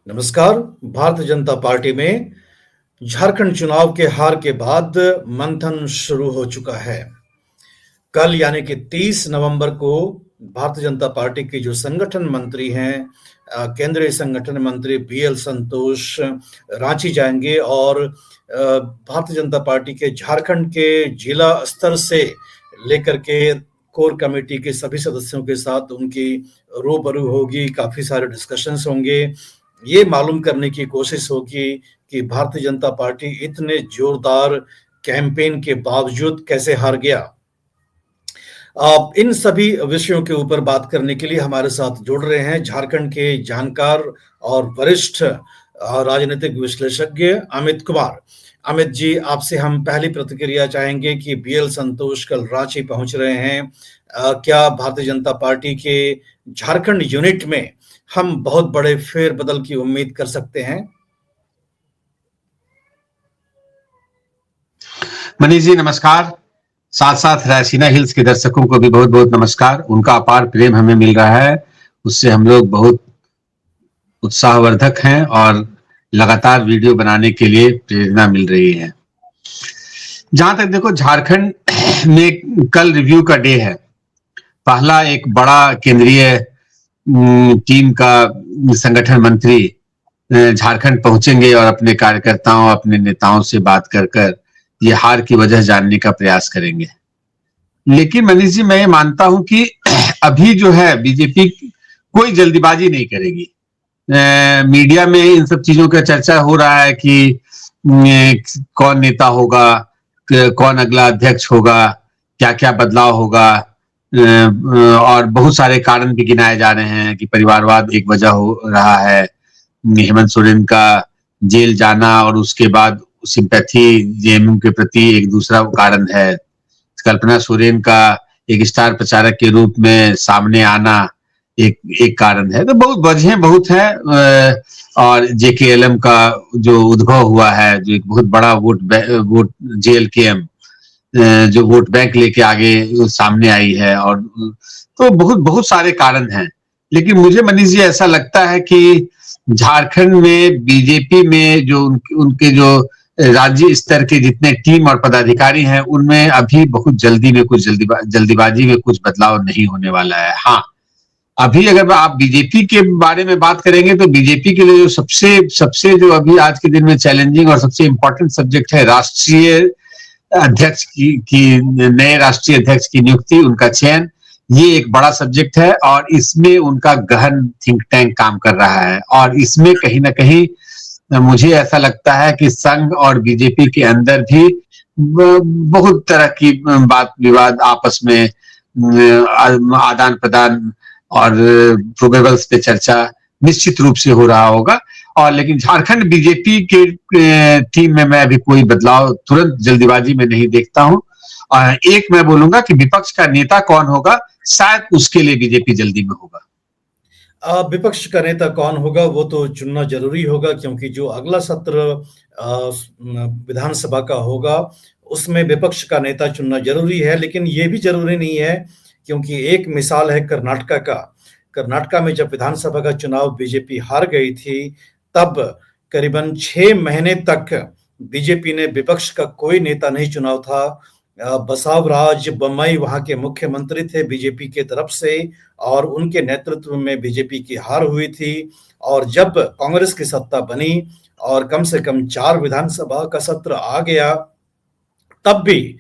नमस्कार। भारतीय जनता पार्टी में झारखंड चुनाव के हार के बाद मंथन शुरू हो चुका है। कल यानी कि 30 नवंबर को भारतीय जनता पार्टी के जो संगठन मंत्री हैं, केंद्रीय संगठन मंत्री बीएल संतोष रांची जाएंगे और भारतीय जनता पार्टी के झारखंड के जिला स्तर से लेकर के कोर कमेटी के सभी सदस्यों के साथ उनकी रूबरू होगी। काफी सारे डिस्कशंस होंगे। ये मालूम करने की कोशिश होगी कि भारतीय जनता पार्टी इतने जोरदार कैंपेन के बावजूद कैसे हार गया। इन सभी विषयों के ऊपर बात करने के लिए हमारे साथ जुड़ रहे हैं झारखंड के जानकार और वरिष्ठ राजनीतिक विश्लेषज्ञ अमित कुमार। अमित जी, आपसे हम पहली प्रतिक्रिया चाहेंगे कि बीएल संतोष कल रांची पहुंच रहे हैं। क्या भारतीय जनता पार्टी के झारखंड यूनिट में हम बहुत बड़े फेरबदल की उम्मीद कर सकते हैं? मनीष जी नमस्कार। साथ साथ रायसीना हिल्स के दर्शकों को भी बहुत बहुत नमस्कार। उनका अपार प्रेम हमें मिल रहा है, उससे हम लोग बहुत उत्साहवर्धक हैं और लगातार वीडियो बनाने के लिए प्रेरणा मिल रही है। जहां तक देखो, झारखंड में कल रिव्यू का डे है। पहला एक बड़ा केंद्रीय टीम का संगठन मंत्री झारखंड पहुंचेंगे और अपने कार्यकर्ताओं, अपने नेताओं से बात कर कर ये हार की वजह जानने का प्रयास करेंगे। लेकिन मनीष जी, मैं ये मानता हूं कि अभी जो है बीजेपी कोई जल्दीबाजी नहीं करेगी। मीडिया में इन सब चीजों का चर्चा हो रहा है कि कौन नेता होगा, कौन अगला अध्यक्ष होगा, क्या क्या बदलाव होगा, और बहुत सारे कारण भी गिनाए जा रहे हैं कि परिवारवाद एक वजह हो रहा है, हेमंत सोरेन का जेल जाना और उसके बाद सिंपैथी जेएमएम के प्रति एक दूसरा कारण है, कल्पना सोरेन का एक स्टार प्रचारक के रूप में सामने आना एक कारण है। तो बहुत वजहें बहुत है। और जेकेएलएम का जो उद्भव हुआ है, जो एक बहुत बड़ा वोट जेएलकेएम जो वोट बैंक लेके आगे सामने आई है, और तो बहुत बहुत सारे कारण हैं। लेकिन मुझे मनीष जी ऐसा लगता है कि झारखंड में बीजेपी में जो उनके जो राज्य स्तर के जितने टीम और पदाधिकारी हैं, उनमें अभी बहुत जल्दीबाजी में कुछ बदलाव नहीं होने वाला है। हाँ, अभी अगर आप बीजेपी के बारे में बात करेंगे तो बीजेपी के लिए जो सबसे जो अभी आज के दिन में चैलेंजिंग और सबसे इंपॉर्टेंट सब्जेक्ट है, राष्ट्रीय अध्यक्ष की नए राष्ट्रीय अध्यक्ष की नियुक्ति, उनका चयन, ये एक बड़ा सब्जेक्ट है। और इसमें उनका गहन थिंक टैंक काम कर रहा है। और इसमें कहीं ना कहीं मुझे ऐसा लगता है कि संघ और बीजेपी के अंदर भी बहुत तरह की बात विवाद, आपस में आदान प्रदान और प्रोबेबल्स पे चर्चा निश्चित रूप से हो रहा होगा। और लेकिन झारखंड बीजेपी के टीम में मैं अभी कोई बदलाव तुरंत जल्दीबाजी में नहीं देखता हूं। एक मैं बोलूंगा कि विपक्ष का नेता कौन होगा, शायद उसके लिए बीजेपी जल्दी में होगा। विपक्ष का नेता कौन होगा वो तो चुनना जरूरी होगा, क्योंकि जो अगला सत्र विधानसभा का होगा उसमें विपक्ष का नेता चुनना जरूरी है। लेकिन ये भी जरूरी नहीं है, क्योंकि एक मिसाल है कर्नाटका का। कर्नाटका में जब विधानसभा का चुनाव बीजेपी हार गई थी, तब करीबन 6 महीने तक बीजेपी ने विपक्ष का कोई नेता नहीं चुना था। बसवराज बोम्मई वहां के मुख्यमंत्री थे बीजेपी के तरफ से, और उनके नेतृत्व में बीजेपी की हार हुई थी। और जब कांग्रेस की सत्ता बनी और कम से कम 4 विधानसभा का सत्र आ गया, तब भी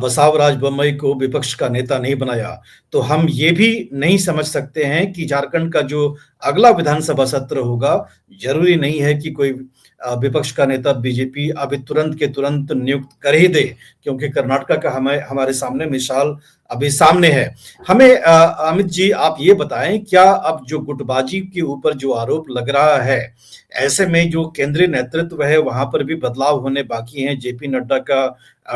बसवराज बोम्मई को विपक्ष का नेता नहीं बनाया। तो हम ये भी नहीं समझ सकते हैं कि झारखंड का जो अगला विधानसभा सत्र होगा, जरूरी नहीं है कि कोई विपक्ष का नेता बीजेपी अभी तुरंत के तुरंत नियुक्त कर ही दे, क्योंकि कर्नाटका का हमारे सामने मिसाल अभी सामने है। हमें अमित जी आप ये बताएं, क्या अब जो गुटबाजी के ऊपर जो आरोप लग रहा है, ऐसे में जो केंद्रीय नेतृत्व है वहां पर भी बदलाव होने बाकी हैं। जेपी नड्डा का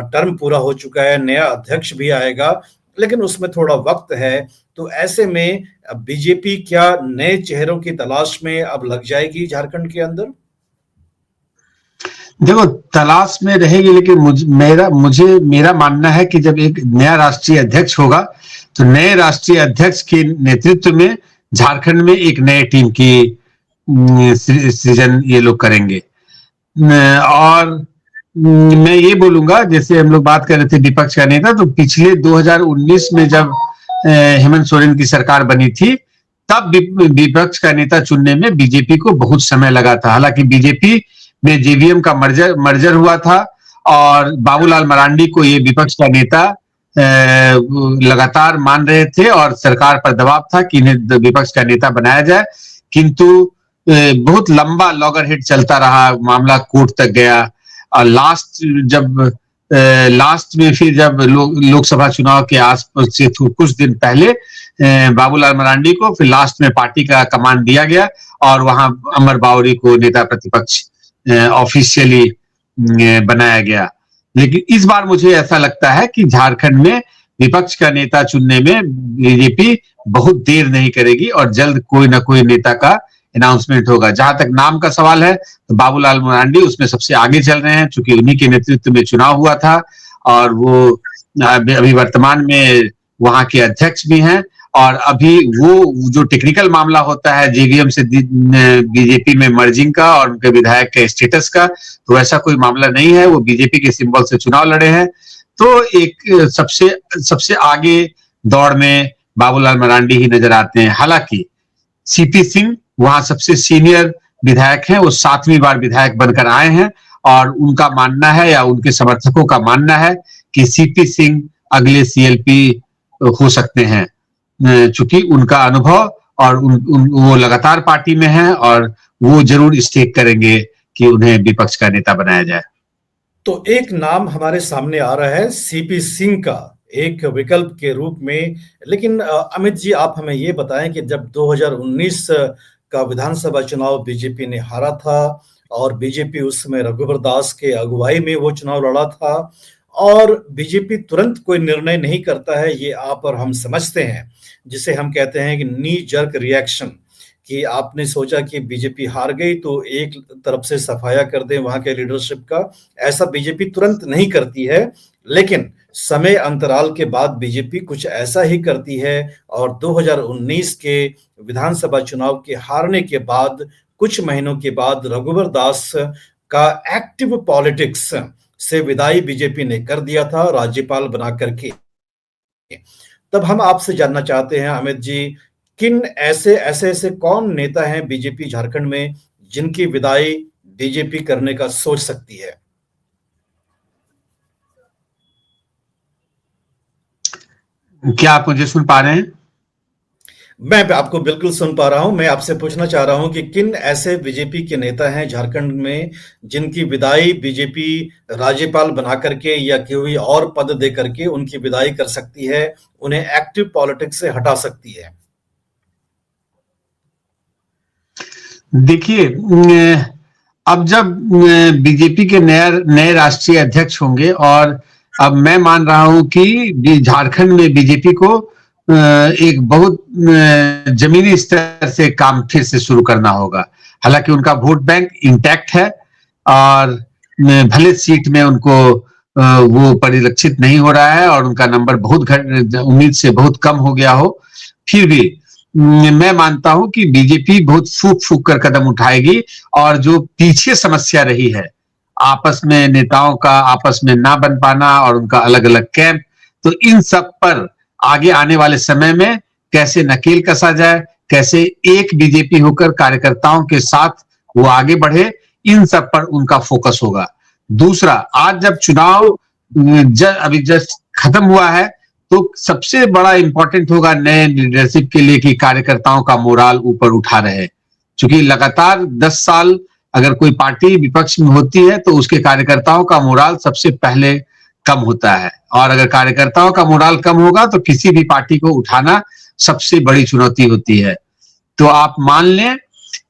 टर्म पूरा हो चुका है, नया अध्यक्ष भी आएगा, लेकिन उसमें थोड़ा वक्त है। तो ऐसे में बीजेपी क्या नए चेहरों की तलाश में अब लग जाएगी झारखंड के अंदर? देखो, तलाश में रहेगी, लेकिन मेरा मानना है कि जब एक नया राष्ट्रीय अध्यक्ष होगा तो नए राष्ट्रीय अध्यक्ष के नेतृत्व में झारखंड में एक नए टीम की सृजन ये लोग करेंगे। और मैं ये बोलूंगा, जैसे हम लोग बात कर रहे थे विपक्ष का नेता, तो पिछले 2019 में जब हेमंत सोरेन की सरकार बनी थी, तब विपक्ष का नेता चुनने में बीजेपी को बहुत समय लगा था। हालांकि बीजेपी में जेवीएम का मर्जर हुआ था और बाबूलाल मरांडी को ये विपक्ष का नेता लगातार मान रहे थे और सरकार पर दबाव था कि इन्हें विपक्ष का नेता बनाया जाए, किंतु बहुत लंबा लॉगरहेड चलता रहा, मामला कोर्ट तक गया और लास्ट में फिर जब लोकसभा चुनाव के आसपास से कुछ दिन पहले बाबूलाल मरांडी को फिर लास्ट में पार्टी का कमान दिया गया और वहां अमर बावरी को नेता प्रतिपक्ष ऑफिशियली बनाया गया। लेकिन इस बार मुझे ऐसा लगता है कि झारखंड में विपक्ष का नेता चुनने में बीजेपी बहुत देर नहीं करेगी और जल्द कोई ना कोई नेता का अनाउंसमेंट होगा। जहां तक नाम का सवाल है तो बाबूलाल मरांडी उसमें सबसे आगे चल रहे हैं, चूंकि उन्हीं के नेतृत्व में चुनाव हुआ था और वो अभी वर्तमान में वहां के अध्यक्ष भी हैं। और अभी वो जो टेक्निकल मामला होता है जेवीएम से बीजेपी में मर्जिंग का और उनके विधायक के स्टेटस का, तो ऐसा कोई मामला नहीं है। वो बीजेपी के सिंबल से चुनाव लड़े हैं, तो एक सबसे आगे दौड़ में बाबूलाल मरांडी ही नजर आते हैं। हालांकि सीपी सिंह वहां सबसे सीनियर विधायक हैं, वो 7वीं बार विधायक बनकर आए हैं और उनका मानना है या उनके समर्थकों का मानना है कि सीपी सिंह अगले सीएलपी हो सकते हैं, चूंकि उनका अनुभव और वो लगातार पार्टी में हैं और वो जरूर स्टेक करेंगे कि उन्हें विपक्ष का नेता बनाया जाए। तो एक नाम हमारे सामने आ रहा है सीपी सिंह का एक विकल्प के रूप में। लेकिन अमित जी, आप हमें ये बताएं कि जब 2019 का विधानसभा चुनाव बीजेपी ने हारा था और बीजेपी उस समय रघुवर दास के अगुवाई में वो चुनाव लड़ा था और बीजेपी तुरंत कोई निर्णय नहीं करता है, ये आप और हम समझते हैं, जिसे हम कहते हैं कि नी जर्क रिएक्शन, कि आपने सोचा कि बीजेपी हार गई तो एक तरफ से सफाया कर दें वहां के लीडरशिप का। ऐसा बीजेपी तुरंत नहीं करती है, लेकिन समय अंतराल के बाद बीजेपी कुछ ऐसा ही करती है और 2019 के विधानसभा चुनाव के हारने के बाद कुछ महीनों के बाद रघुवर दास का एक्टिव पॉलिटिक्स से विदाई बीजेपी ने कर दिया था राज्यपाल बना करके। तब हम आपसे जानना चाहते हैं अमित जी, किन ऐसे कौन नेता हैं बीजेपी झारखंड में जिनकी विदाई बीजेपी करने का सोच सकती है? क्या आप मुझे सुन पा रहे हैं? मैं आपको बिल्कुल सुन पा रहा हूं। मैं आपसे पूछना चाह रहा हूं कि किन ऐसे बीजेपी के नेता हैं झारखंड में जिनकी विदाई बीजेपी राज्यपाल बना करके या कोई और पद दे करके उनकी विदाई कर सकती है, उन्हें एक्टिव पॉलिटिक्स से हटा सकती है। देखिए, अब जब बीजेपी के नए राष्ट्रीय अध्यक्ष होंगे और अब मैं मान रहा हूं कि झारखंड में बीजेपी को एक बहुत जमीनी स्तर से काम फिर से शुरू करना होगा। हालांकि उनका वोट बैंक इंटैक्ट है और भले सीट में उनको वो परिलक्षित नहीं हो रहा है और उनका नंबर बहुत उम्मीद से बहुत कम हो गया हो, फिर भी मैं मानता हूं कि बीजेपी बहुत फूक फूक कर कदम उठाएगी और जो पीछे समस्या रही है आपस में नेताओं का आपस में ना बन पाना और उनका अलग अलग कैंप, तो इन सब पर आगे आने वाले समय में कैसे नकेल कसा जाए, कैसे एक बीजेपी होकर कार्यकर्ताओं के साथ वो आगे बढ़े, इन सब पर उनका फोकस होगा। दूसरा, आज जब चुनाव अभी जस्ट खत्म हुआ है तो सबसे बड़ा इंपॉर्टेंट होगा नए लीडरशिप के लिए कि कार्यकर्ताओं का मोराल ऊपर उठा रहे, क्योंकि लगातार 10 साल अगर कोई पार्टी विपक्ष में होती है तो उसके कार्यकर्ताओं का मोराल सबसे पहले कम होता है और अगर कार्यकर्ताओं का मोराल कम होगा तो किसी भी पार्टी को उठाना सबसे बड़ी चुनौती होती है। तो आप मान लें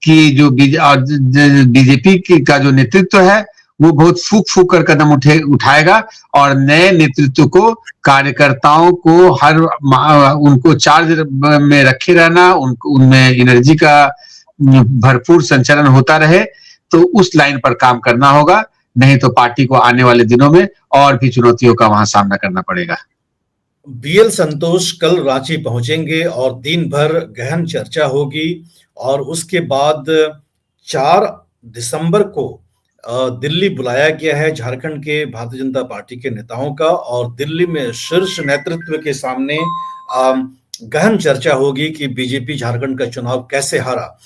कि जो बीजेपी का जो नेतृत्व है वो बहुत फूक फूक कर कदम उठाएगा और नए नेतृत्व को कार्यकर्ताओं को उनको चार्ज में रखे रहना, उनमें एनर्जी का भरपूर संचरण होता रहे, तो उस लाइन पर काम करना होगा। नहीं तो पार्टी को आने वाले दिनों में और भी चुनौतियों का वहां सामना करना पड़ेगा। बीएल संतोष कल रांची पहुंचेंगे और दिन भर गहन चर्चा होगी और उसके बाद 4 दिसंबर को दिल्ली बुलाया गया है झारखंड के भारतीय जनता पार्टी के नेताओं का, और दिल्ली में शीर्ष नेतृत्व के सामने गहन चर्चा होगी कि बीजेपी झारखंड का चुनाव कैसे हारा।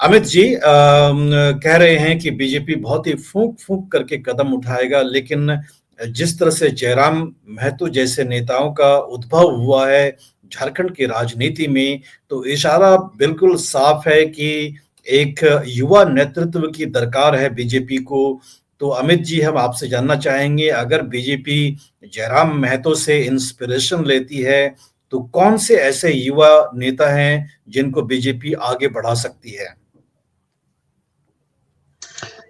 अमित जी कह रहे हैं कि बीजेपी बहुत ही फूंक फूंक करके कदम उठाएगा, लेकिन जिस तरह से जयराम महतो जैसे नेताओं का उद्भव हुआ है झारखंड की राजनीति में, तो इशारा बिल्कुल साफ है कि एक युवा नेतृत्व की दरकार है बीजेपी को। तो अमित जी, हम आपसे जानना चाहेंगे, अगर बीजेपी जयराम महतो से इंस्पिरेशन लेती है तो कौन से ऐसे युवा नेता हैं जिनको बीजेपी आगे बढ़ा सकती है?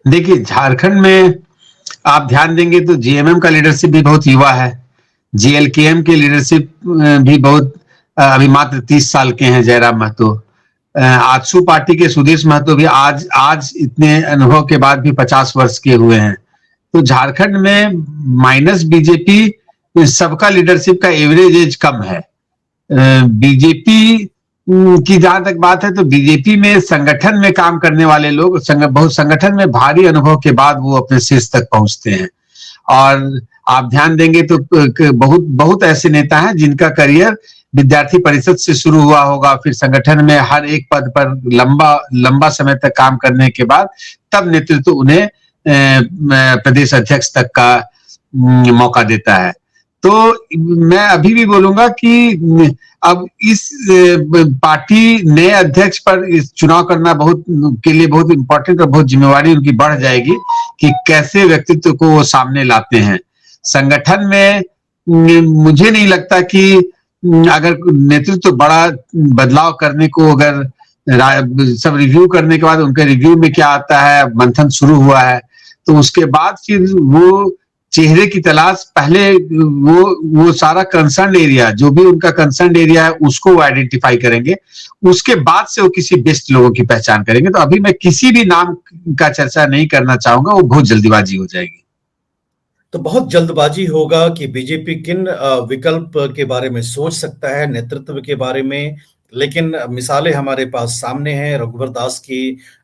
देखिए, झारखंड में आप ध्यान देंगे तो जेएमएम का लीडरशिप भी बहुत युवा है, जेएलकेएम के लीडरशिप भी बहुत अभी मात्र 30 साल के हैं जयराम महतो। आजसू पार्टी के सुदेश महतो भी आज इतने अनुभव के बाद भी 50 वर्ष के हुए हैं। तो झारखंड में माइनस बीजेपी सबका लीडरशिप का एवरेज एज कम है। बीजेपी की जहां तक बात है तो बीजेपी में संगठन में काम करने वाले लोग बहुत संगठन में भारी अनुभव के बाद वो अपने शीर्ष तक पहुंचते हैं। और आप ध्यान देंगे तो बहुत ऐसे नेता हैं जिनका करियर विद्यार्थी परिषद से शुरू हुआ होगा, फिर संगठन में हर एक पद पर लंबा समय तक काम करने के बाद तब नेतृत्व उन्हें प्रदेश अध्यक्ष तक का मौका देता है। तो मैं अभी भी बोलूंगा कि अब इस पार्टी नए अध्यक्ष पर इस चुनाव करना के लिए बहुत इंपॉर्टेंट और बहुत जिम्मेवारी उनकी बढ़ जाएगी कि कैसे व्यक्तित्व को वो सामने लाते हैं। संगठन में मुझे नहीं लगता कि अगर नेतृत्व बड़ा बदलाव करने को, अगर सब रिव्यू करने के बाद उनके रिव्यू में क्या आता है, मंथन शुरू हुआ है, तो उसके बाद फिर वो चेहरे की तलाश, पहले वो सारा कंसर्न एरिया, जो भी उनका कंसर्न एरिया है उसको वो आइडेंटिफाई करेंगे, उसके बाद से वो किसी बेस्ट लोगों की पहचान करेंगे। तो अभी मैं किसी भी नाम का चर्चा नहीं करना चाहूंगा, वो बहुत जल्दीबाजी हो जाएगी। तो बहुत जल्दबाजी होगा कि बीजेपी किन विकल्प के बारे में सोच सकता है, नेतृत्व के बारे में, लेकिन मिसालें हमारे पास सामने हैं। रघुवर दास की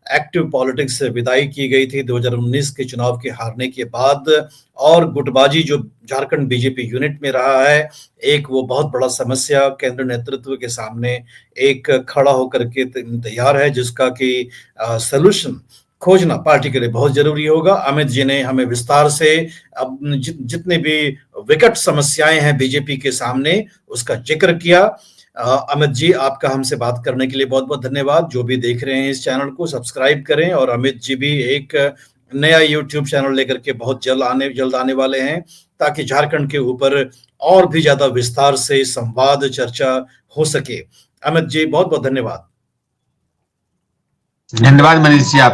एक्टिव पॉलिटिक्स से विदाई की गई थी 2019 के चुनाव के हारने के बाद, और गुटबाजी जो झारखंड बीजेपी यूनिट में रहा है, एक वो बहुत बड़ा समस्या केंद्र नेतृत्व के सामने एक खड़ा होकर के तैयार है, जिसका कि सलूशन खोजना पार्टी के लिए बहुत जरूरी होगा। अमित जी ने हमें विस्तार से अब जितने भी विकट समस्याएं हैं बीजेपी के सामने उसका जिक्र किया। अमित जी, आपका हमसे बात करने के लिए बहुत बहुत धन्यवाद। जो भी देख रहे हैं इस चैनल को सब्सक्राइब करें, और अमित जी भी एक नया यूट्यूब चैनल लेकर के बहुत जल्द आने वाले हैं, ताकि झारखंड के ऊपर और भी ज्यादा विस्तार से संवाद चर्चा हो सके। अमित जी, बहुत बहुत धन्यवाद। धन्यवाद मनीष जी। आप